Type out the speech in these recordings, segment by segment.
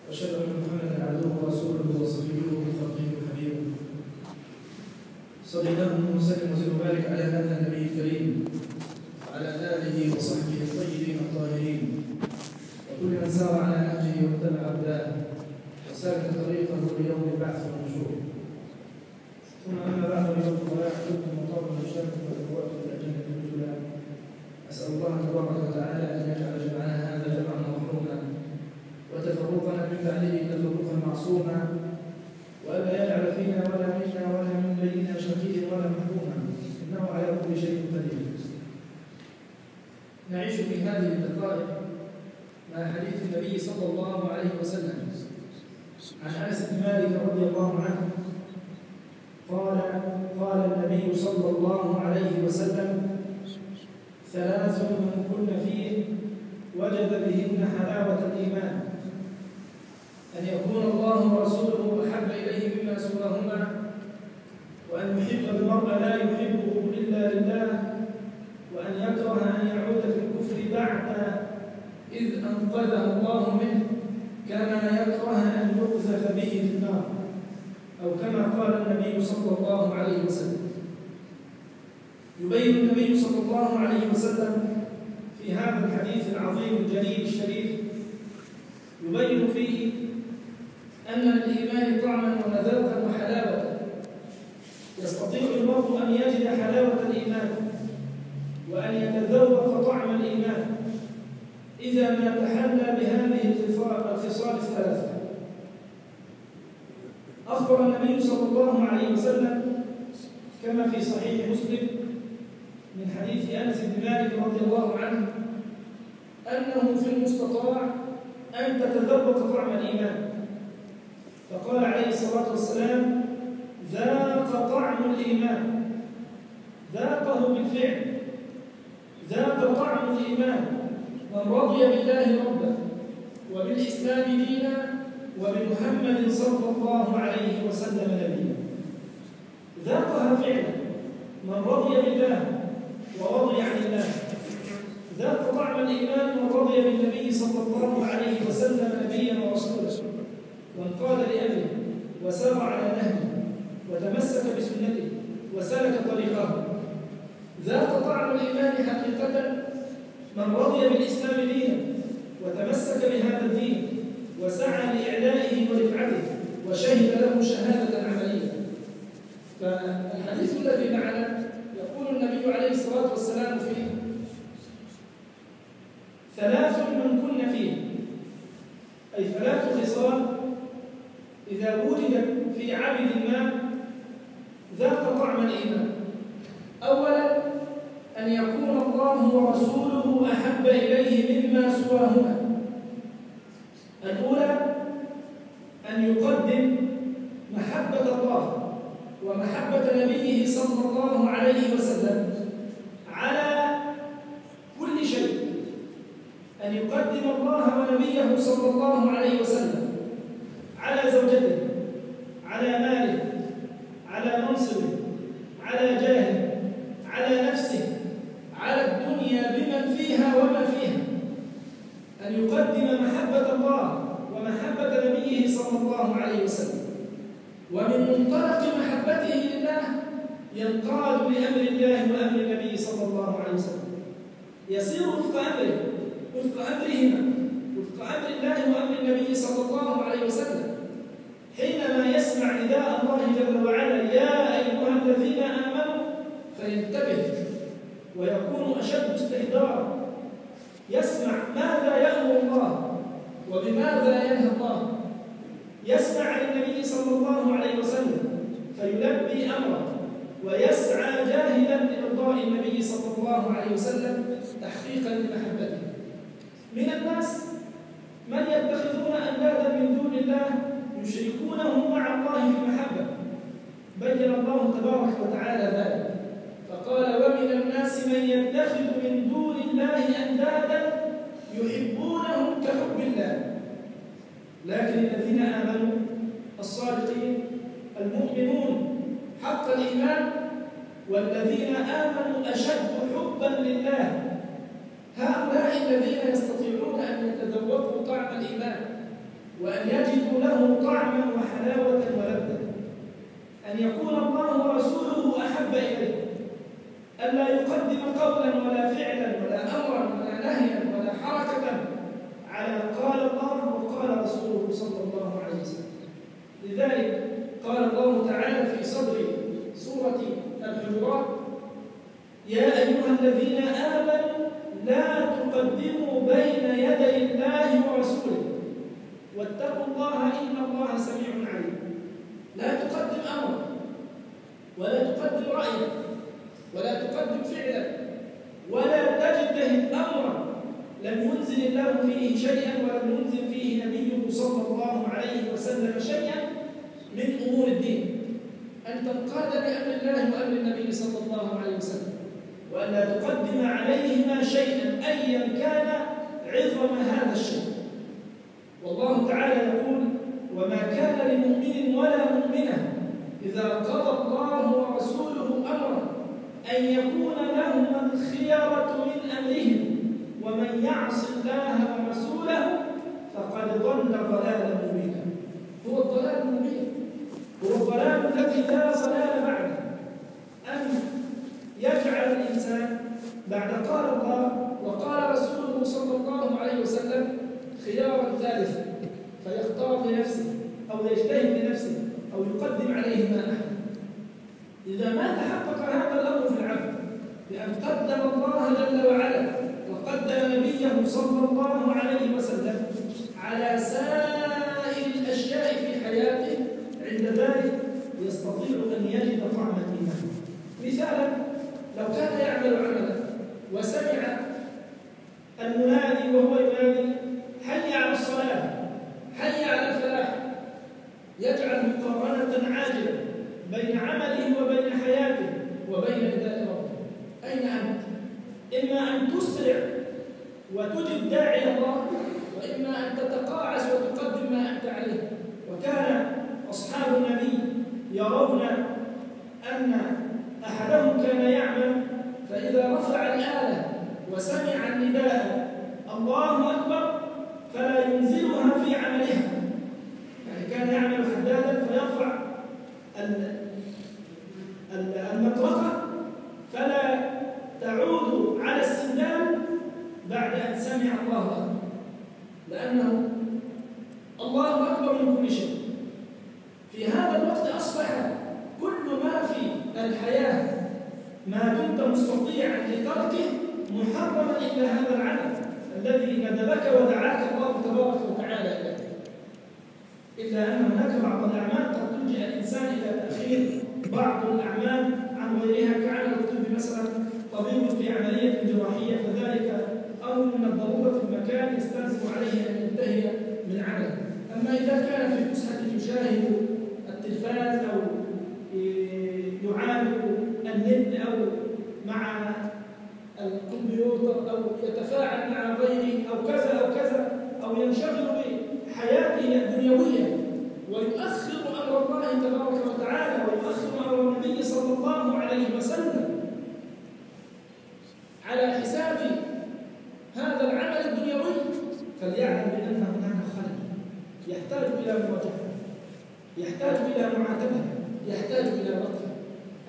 وأشهد أن محمدا عبده ورسوله وصفيه من خلقه وحبيبه. صل اللهم وسلم وبارك على هذا النبي الكريم وعلى آله وصحبه الطيبين الطاهرين وكل من سار على نهجه واتبع هداه وسلك طريقه ليوم البعث والنشور. ثم أما بعد أيها الفضلاء أحببكم وطاب مجتمعكم وأخواتكم إلى الجنة نزلا. أسأل الله تبارك وتعالى أن يجعل جمعنا هذا جمعا مرحوما وتفرقنا من بعده تفرقا معصوما، وألا يجعل فينا ولا منا ولا من بيننا شقيا ولا محروما، إنه على كل شيء قدير. نعيش في هذه الدقائق مع حديث النبي صلى الله عليه وسلم عن أنس بن مالك رضي الله عنه قال النبي صلى الله عليه وسلم: ثلاث من كن فيه وجد بهن حلاوة الإيمان: أن يكون الله ورسوله أحب إليه مما سواهما، وأن يحب المرء لا يحبه إلا لله، وأن يكره أن يعود في الكفر بعد إذ أنقذه الله منه، كما يكره أن يقذف به في النار، أو كما قال النبي صلى الله عليه وسلم. يبين النبي صلى الله عليه وسلم في هذا الحديث العظيم الجليل الشريف، يبين فيه أن للإيمان طعما ومذاقا وحلاوة، يستطيع المرء أن يجد حلاوة الإيمان وأن يتذوق طعم الإيمان إذا ما تحلى بهذه الخصال الثلاثة. أخبر النبي صلى الله عليه وسلم كما في صحيح مسلم من حديث أنس بن مالك رضي الله عنه أنه في المستطاع أن تتذوق طعم الإيمان، فقال عليه الصلاة والسلام: ذاق طعم الإيمان، ذاقه بالفعل، ذاق طعم الإيمان من رضي بالله ربا وبالإسلام دينا وبمحمد صلى الله عليه وسلم نبيا. ذاقها فعلا من رضي بالله ورضي عن الله، ذاق طعم الإيمان من رضي بالنبي صلى الله عليه وسلم نبيا ورسولا وانقاد لأمره وسار على نهجه وتمسك بسنته وسلك طريقه. ذاق طعم الإيمان حقيقة من رضي بالإسلام دينا وتمسك بهذا الدين وسعى لإعلائه ورفعته وشهد له شهادة عملية. فالحديث الذي معنا يقول النبي عليه الصلاة والسلام فيه: ثلاث من كن فيه، أي ثلاث خصال إذا وجدت في عبد ما ذاق طعم الإيمان. أولا: أن يكون الله ورسوله أحب إليه مما سواهما. الأولى: أن يقدم محبة الله ومحبة نبيه صلى الله عليه وسلم على كل شيء، أن يقدم الله ونبيه صلى الله عليه وسلم على زوجته، على ماله، على منصبه، على جاهه، على نفسه، على الدنيا بمن فيها وما فيها. أن يقدم محبة الله ومحبة نبيه صلى الله عليه وسلم، ومن منطلق محبته لله ينقاد لأمر الله وأمر النبي صلى الله عليه وسلم، يصير وفق أمره، وفق أمرهما، وفق أمر الله وأمر النبي صلى الله عليه وسلم. حينما يسمع نداء الله جل وعلا: يا أيها الذين آمنوا، فينتبه ويكون أشد استحضارا، يسمع ماذا يأمر الله وبماذا ينهى الله، يسمع عن النبي صلى الله عليه وسلم فيلبي أمره ويسعى جاهدا لإرضاء النبي صلى الله عليه وسلم تحقيقا لمحبته. من الناس من يتخذون أندادا من دون الله يشركونهم مع الله في المحبة، بين الله تبارك وتعالى ذلك فقال: ومن الناس من يتخذ من دون الله أندادا يحبونهم كحب الله. لكن الذين آمنوا الصادقين المؤمنون حق الإيمان والذين آمنوا أشد حبا لله، هؤلاء الذين يستطيعون أن يتذوقوا طعم الإيمان وأن يجدوا له طعما وحلاوة ولذة، أن يكون الله ورسوله أحب إليه، ألا يقدم قولا ولا فعلا ولا أمرا ولا نهيا ولا حركة على قال الله وقال رسوله صلى الله عليه وسلم. لذلك قال الله تعالى في صدر سورة الحجرات: يا أيها الذين آمنوا لا تقدموا بين يدي الله ورسوله واتقوا الله إن الله سميع عليم. لا تقدم أمرا ولا تقدم رأيا ولا تقدم فعلا ولا تجتهد أمرا لم ينزل الله فيه شيئا ولم ينزل فيه نبيه صلى الله عليه وسلم شيئا من أمور الدين، أن تنقاد بأمر الله وأمر النبي صلى الله عليه وسلم، وأن لا تقدم عليهما شيئا أيا كان عظم هذا الشيء. والله تعالى يقول: وما كان لمؤمن ولا مؤمنة إذا قضى الله ورسوله أمرا أن يكون لهم الخيرة من أمرهم ومن يعص الله ورسوله فقد ضل ضلالا مبينا. هو الضلال المبين، هو الضلال الذي لا ضلال بعده، أن يجعل الإنسان بعد قال الله وقال رسوله صلى الله عليه وسلم خيارا ثالثا فيختار لنفسه أو يجتهد لنفسه أو يقدم عليه ما أحد. إذا ما تحقق هذا الأمر في العبد بأن قدم الله جل وعلا وقدم نبيه صلى الله عليه وسلم على سائر الأشياء في حياته، عند ذلك يستطيع أن يجد طعم الإيمان. مثالا: لو كان يعمل عملا وسمع المنادي وهو ينادي: حي على الصلاة، حي على الفلاح، يجعل مقارنة عاجلة بين عمله وبين حياته وبين نداء ربه. أين أنت؟ إما أن تسرع وتجب داعي الله، وإما أن تتقاعس وتقدم ما أنت عليه. وكان أصحاب النبي يرون أن أحدهم كان يعمل فإذا رفع الآلة وسمع النداء الله أكبر فلا ينزلها في عملها، يعني كان يعمل حدادا فيرفع المطرقة فلا تعود على السندان بعد أن سمع الله أكبر، لأنه الله أكبر من كل شيء. في هذا الوقت أصبح كل ما في الحياة ما دمت مستطيعا لتركه محرما إلى هذا العمل الذي ندبك ودعاك الله تبارك وتعالى إليه. إلا أن هناك بعض الأعمال قد تلجئ الإنسان إلى تأخير بعض الأعمال عن غيرها، كعمل الطب مثلا، طبيب في عملية جراحية فذلك أمر من الضرورة في المكان يستلزم عليه أن ينتهي من عمله. أما إذا كان في فسحة يشاهد التلفاز أو يعالج النت أو مع الكمبيوتر أو يتفاعل مع غيره أو كذا أو كذا، أو ينشغل بحياته الدنيوية ويؤخر أمر الله تبارك وتعالى ويؤخر أمر النبي صلى الله عليه وسلم على حساب هذا العمل الدنيوي، فليعلم بأن هناك خلل يحتاج إلى مواجهة، يحتاج إلى معاتبة، يحتاج إلى وقف.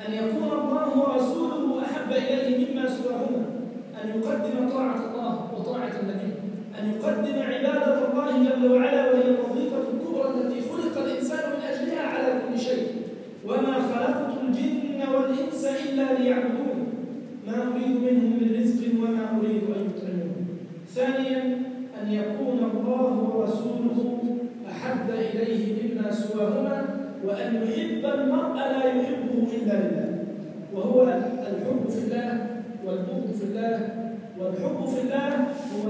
أن يكون الله ورسوله أحب إليه مما سواهما، أن يقدم طاعة الله وطاعة النبي، أن يقدم عبادة الله جل وعلا وهي الوظيفة الكبرى التي خلق الإنسان من أجلها على كل شيء. وما خلقت الجن والإنس إلا ليعبدون ما أريد منهم من رزق وما أريد أن يطعمون. ثانيا أن يكون الله ورسوله أحب إليه مما سواهما، وأن يحب المرء لا يحبه إلا لله، وهو الحب في الله والبغض في الله. والحب في الله هو